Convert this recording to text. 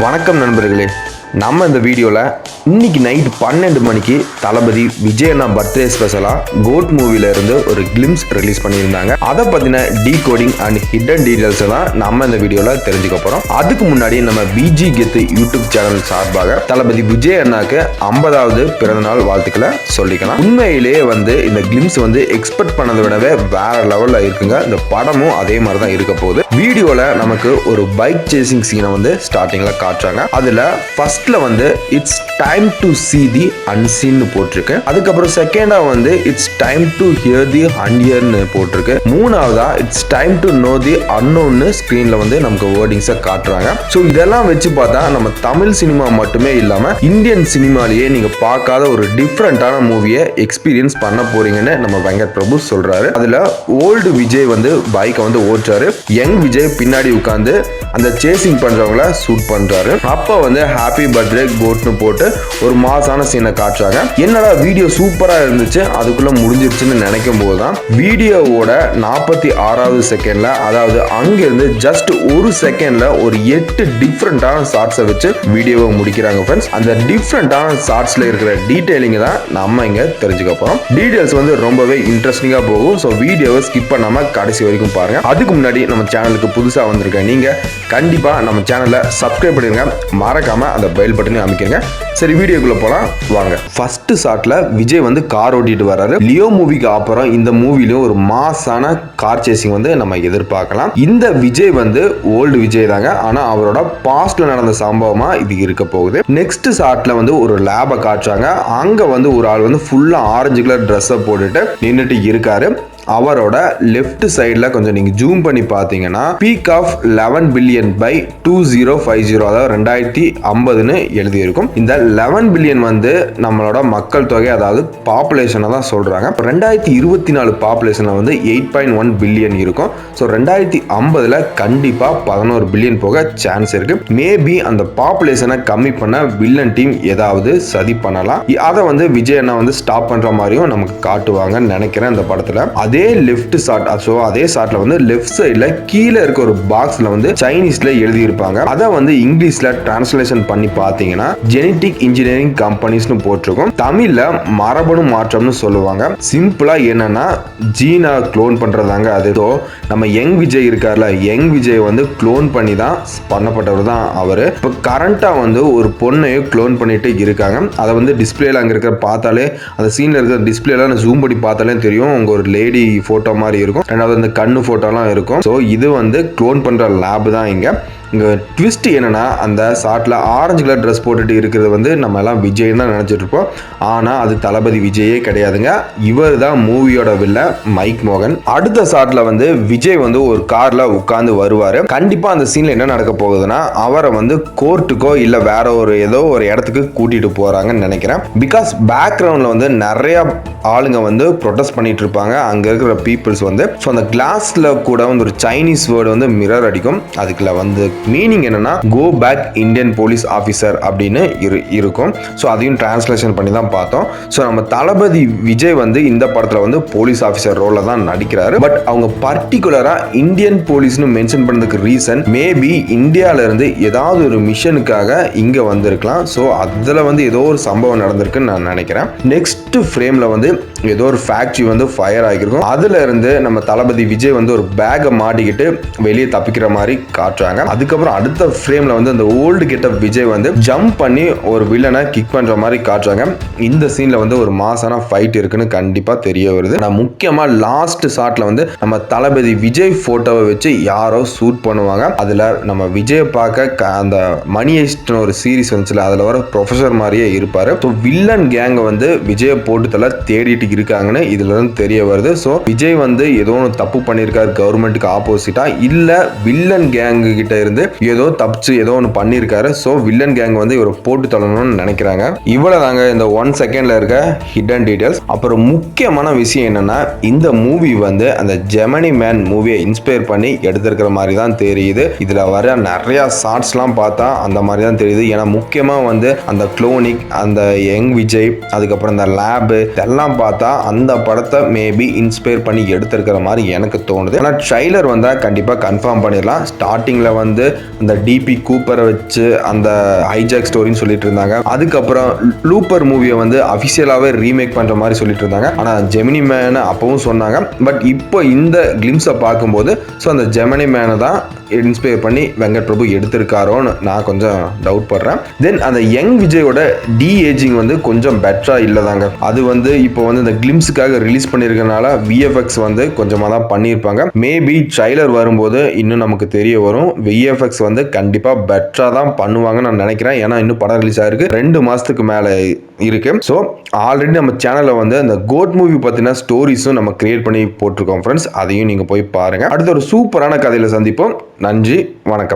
வணக்கம் நண்பர்களே, நம்ம இந்த வீடியோவில் இன்னைக்கு நைட் 12 மணிக்கு தளபதி விஜய் அண்ணா பர்த்டே ஸ்பெஷலாக கோட் மூவில இருந்து ஒரு கிளிம்ஸ் ரிலீஸ் பண்ணியிருந்தாங்க. அதை பற்றின டீகோடிங் அண்ட் ஹிடன் டீடைல்ஸ் தான் நம்ம இந்த வீடியோவில் தெரிஞ்சுக்க போகிறோம். அதுக்கு முன்னாடி நம்ம பிஜி கெத்து யூடியூப் சேனல் சார்பாக தளபதி விஜய் அண்ணாக்கு 50வது பிறந்தநாள் வாழ்த்துக்களை சொல்லிக்கலாம். உண்மையிலேயே இந்த கிளிம்ஸ் எக்ஸ்பெக்ட் பண்ணதை விடவே வேற லெவலில் இருக்குங்க. இந்த படமும் அதே மாதிரி தான் இருக்க போகுது. வீடியோவில் நமக்கு ஒரு பைக் சேசிங் சீனை ஸ்டார்டிங்கில் காட்டுறாங்க. அதில் ஃபர்ஸ்ட்ல it's time to see the unseen போட்டிருக்கு. அதுக்கப்புறம் செகண்டா it's time to hear the அன்ஹியர்னு போட்டிருக்கு. மூணாவதா it's time to know the அன்னோன்னு ஸ்கிரீன்ல நமக்கு வேர்டிங்ஸை காட்டுறாங்க. ஸோ இதெல்லாம் வச்சு பார்த்தா நம்ம தமிழ் சினிமா மட்டுமே இல்லாம இந்தியன் சினிமாலேயே நீங்க பார்க்காத ஒரு டிஃப்ரெண்டான மூவியை எக்ஸ்பீரியன்ஸ் பண்ண போறீங்கன்னு நம்ம வெங்கட் பிரபு சொல்றாரு. அதுல ஓல்டு விஜய் பைக்கை ஓட்டுறாரு, யங் விஜய் பின்னாடி உட்கார்ந்து அந்த சேசிங் பண்றவங்கள ஷூட் பண்றாரு. அப்ப ஹாப்பி பர்த்டே கோட்னு போட்டு ஒரு மாசான சீனை காட்டுறாங்க. என்னடா வீடியோ சூப்பரா இருந்துச்சு, அதுக்குள்ள முடிஞ்சிருச்சுன்னு நினைக்கும் போதுதான் வீடியோவோட 46வது செகண்ட்ல, அதாவது அங்கிருந்து ஜஸ்ட் ஒரு செகண்ட்ல ஒரு 8 டிஃப்ரெண்டான ஷார்ட்ஸை வச்சு வீடியோவை முடிக்கிறாங்க ஃப்ரெண்ட்ஸ். அந்த டிஃப்ரெண்டான ஷார்ட்ஸ்ல இருக்கிற டீடைலிங் தான் நம்ம இங்க தெரிஞ்சுக்க போறோம். டீடைல்ஸ் ரொம்பவே இன்ட்ரெஸ்டிங்கா போகும். ஸோ வீடியோவை ஸ்கிப் பண்ணாம கடைசி வரைக்கும் பாருங்க. அதுக்கு முன்னாடி நம்ம சேனலுக்கு புதுசா வந்திருக்க நீங்க கண்டிப்பா நம்ம சேனலை சப்ஸ்கிரைப் பண்ணிருங்க, மறக்காம அந்த பெல் பட்டனை அமைக்கிறங்க. சரி, வீடியோக்குள்ள போலாம் வாங்க. ஃபர்ஸ்ட் ஷாட்ல விஜய் கார் ஓட்டிட்டு வர்றாரு. லியோ மூவிக்கு அப்புறம் இந்த மூவில ஒரு மாசான கார் சேசிங் நம்ம எதிர்பார்க்கலாம். இந்த விஜய் ஓல்டு விஜய் தாங்க, ஆனா அவரோட பாஸ்ட்ல நடந்த சம்பவமா இது இருக்க போகுது. நெக்ஸ்ட் ஷாட்ல ஒரு லேபை காட்டுறாங்க. அங்க ஒரு ஆள் ஃபுல்லா ஆரஞ்சு கலர் ட்ரெஸ்ஸை போட்டுட்டு நின்றுட்டு இருக்காரு. அவரோட லெஃப்ட் சைடில் கொஞ்சம் நீங்கள் ஜூம் பண்ணி பார்த்தீங்கன்னா பீக் ஆஃப் 11 பில்லியன் பை 2050, அதாவது 2050ன்னு எழுதியிருக்கும். இந்த 11 பில்லியன் நம்மளோட மக்கள் தொகை, அதாவது பாப்புலேஷனை தான் சொல்கிறாங்க. 2024 பாப்புலேஷனில் 8.1 பில்லியன் இருக்கும். ஸோ 2050ல் கண்டிப்பாக 11 பில்லியன் போக சான்ஸ் இருக்கு. மேபி அந்த பாப்புலேஷனை கம்மி பண்ண வில்லன் டீம் ஏதாவது சதி பண்ணலாம். அதை விஜய் அண்ணா ஸ்டாப் பண்ணுற மாதிரியும் நமக்கு காட்டுவாங்கன்னு நினைக்கிறேன் இந்த படத்தில். அதே லெஃப்ட் ஷாட், ஸோ அதே ஷாட்ல லெஃப்ட் சைட்ல கீழே இருக்க ஒரு பாக்ஸ்ல சைனீஸ்ல எழுதி இருப்பாங்க. அதை இங்கிலீஷ்ல டிரான்ஸ்லேஷன் பண்ணி பார்த்தீங்கன்னா ஜெனடிக் இன்ஜினியரிங் கம்பெனிஸ்னு போட்டிருக்கும். தமிழ்ல மரபணு மாற்றம்னு சொல்லுவாங்க. சிம்பிளா என்னன்னா ஜீனா க்ளோன் பண்றதாங்க. அது நம்ம யங் விஜய் இருக்கார்ல, யங் விஜய் க்ளோன் பண்ணி தான் பண்ணப்பட்டவர் தான் அவரு. இப்போ கரண்டா ஒரு பொண்ணையை க்ளோன் பண்ணிட்டு இருக்காங்க. அதை டிஸ்பிளேல அங்க இருக்கிற பார்த்தாலே, அந்த சீன்ல இருக்கிற டிஸ்பிளேல ஜூம் பண்ணி பார்த்தாலே தெரியும். உங்க ஒரு லேடி போட்டோ மாதிரி இருக்கும். ரெண்டாவது இந்த கண்ணு போட்டோலாம் இருக்கும். ஸோ இது க்ளோன் பண்ற லேப் தான் இங்க. இங்கே ட்விஸ்ட் என்னன்னா, அந்த ஷாட்டில் ஆரஞ்சு கலர் ட்ரெஸ் போட்டுட்டு இருக்கிறது நம்ம எல்லாம் விஜய் தான் நினச்சிட்டு இருப்போம். ஆனால் அது தளபதி விஜயே கிடையாதுங்க. இவர் தான் மூவியோட வில்ல மைக் மோகன். அடுத்த ஷாட்டில் விஜய் ஒரு காரில் உட்காந்து வருவார். கண்டிப்பாக அந்த சீனில் என்ன நடக்க போகுதுன்னா, அவரை கோர்ட்டுக்கோ இல்லை வேற ஏதோ ஒரு இடத்துக்கு கூட்டிகிட்டு போகிறாங்கன்னு நினைக்கிறேன். பிகாஸ் பேக்ரவுண்டில் நிறைய ஆளுங்க ப்ரொடெஸ்ட் பண்ணிட்டு இருப்பாங்க. அங்கே இருக்கிற பீப்புள்ஸ் ஸோ அந்த கிளாஸில் கூட ஒரு சைனீஸ் வேர்டு மிரர் அடிக்கும். அதுக்குள்ள மீனிங் என்னன்னா go back Indian police officer அப்படின்னு இருக்கும். ஸோ அதையும் டிரான்ஸ்லேஷன் பண்ணி தான் பார்த்தோம். ஸோ நம்ம தளபதி விஜய் இந்த படத்தில் போலீஸ் ஆஃபீஸர் ரோல தான் நடிக்கிறாரு. பட் அவங்க பர்டிகுலரா இந்தியன் போலீஸ்னு மென்ஷன் பண்ணதுக்கு ரீசன் மேபி இந்தியால இருந்து ஏதாவது ஒரு மிஷனுக்காக இங்க வந்திருக்கலாம். ஸோ அதுல ஏதோ ஒரு சம்பவம் நடந்திருக்குன்னு நான் நினைக்கிறேன். நெக்ஸ்ட் ஃப்ரேம்ல ஏதோ ஒரு ஃபேக்டரி ஃபயர் ஆகிருக்கும். அதுல இருந்து நம்ம தளபதி விஜய் ஒரு பேக்கை மாட்டிக்கிட்டு வெளியே தப்பிக்கிற மாதிரி காட்டுறாங்க. அதுக்கப்புறம் அடுத்த ஃப்ரேம்ல அந்த ஓல்டு கெட்டப் விஜய் ஜம்ப் பண்ணி ஒரு வில்லனை கிக் பண்ற மாதிரி காட்டுறாங்க. இந்த சீன்ல ஒரு மாசான ஃபைட் இருக்குன்னு கண்டிப்பா தெரிய வருது. நான் முக்கியமா லாஸ்ட் ஷாட்ல நம்ம தளபதி விஜய் போட்டோவை வச்சு யாரோ ஷூட் பண்ணுவாங்க. அதுல நம்ம விஜய் பார்க்க அந்த மணி ஹெய்ஸ்ட்னு ஒரு சீரிஸ் வந்துச்சுல, அதுல வர ப்ரொஃபசர் மாதிரியே இருப்பாரு. ஸோ வில்லன் கேங் விஜயை போட்டு தலை தேடிட்டு இருக்காங்கன்னு இதுல இருந்து தெரிய வருது. ஸோ விஜய் ஏதோ ஒன்று தப்பு பண்ணியிருக்காரு கவர்மெண்ட்டுக்கு ஆப்போசிட்டா, இல்ல வில்லன் கேங் கிட்ட இருந்து ஏதோ தப்பிச்சு ஏதோ ஒன்று பண்ணியிருக்காரு. ஸோ வில்லன் கேங் இவரை போட்டு தள்ளணும்னு நினைக்கிறாங்க. இவ்வளவு தாங்க இந்த 1 செகண்ட்ல இருக்க ஹிடன் டீடைல்ஸ். அப்புறம் முக்கியமான விஷயம் என்னன்னா, இந்த மூவி அந்த ஜெமினி மேன் மூவியை இன்ஸ்பயர் பண்ணி எடுத்திருக்கிற மாதிரி தான் தெரியுது. இதுல வர நிறைய ஷார்ட்ஸ்லாம் பார்த்தா அந்த மாதிரி தான் தெரியுது. ஏன்னா முக்கியமா அந்த க்ளோனிக், அந்த யங் விஜய், அதுக்கப்புறம் இந்த லேப் இதெல்லாம் பார்த்தா அந்த படத்தை மேபி இன்ஸ்பயர் பண்ணி எடுத்திருக்கிற மாதிரி எனக்கு தோணுது. ஆனால் ட்ரைலர் வந்தா கண்டிப்பா கன்ஃபார்ம் பண்ணிடலாம். ஸ்டார்டிங்ல அந்த டிபி கூப்பரை வச்சு அந்த ஹைஜாக் ஸ்டோரின்னு சொல்லிட்டு இருந்தாங்க. அதுக்கப்புறம் லூப்பர் மூவியை வந்து அஃபிஷியலாகவே ரீமேக் பண்ணுற மாதிரி சொல்லிட்டு இருந்தாங்க. ஆனால் ஜெமினி மேனை அப்பவும் சொன்னாங்க. பட் இப்போ இந்த கிளிம்ஸை பார்க்கும்போது ஸோ அந்த ஜெமினி மேனை தான் இன்ஸ்பயர் பண்ணி வெங்கட் பிரபு எடுத்திருக்காரோன்னு நான் கொஞ்சம் டவுட் படுறேன். தென் அந்த யங் விஜயோட டி ஏஜிங் வந்து கொஞ்சம் பெட்டரா இல்லதாங்க. அது வந்து இப்போ வந்து இந்த கிளிம்ஸுக்காக ரிலீஸ் பண்ணியிருக்கனால விஎஃப்எக்ஸ் வந்து கொஞ்சமாக தான் பண்ணியிருப்பாங்க. மேபி ட்ரைலர் வரும்போது இன்னும் நமக்கு தெரிய வரும். விஎஃப்எக்ஸ் வந்து கண்டிப்பாக பெட்டரா தான் பண்ணுவாங்கன்னு நான் நினைக்கிறேன். ஏன்னா இன்னும் படம் ரிலீஸ் ஆயிருக்கு 2 மாதத்துக்கு மேலே இருக்கு. ஸோ ஆல்ரெடி நம்ம சேனலில் வந்து அந்த கோட் மூவி பற்றின ஸ்டோரிஸும் நம்ம கிரியேட் பண்ணி போட்டிருக்கோம் ஃப்ரெண்ட்ஸ். அதையும் நீங்கள் போய் பாருங்கள். அடுத்த ஒரு சூப்பரான கதையில் சந்திப்போம். நன்றி, வணக்கம்.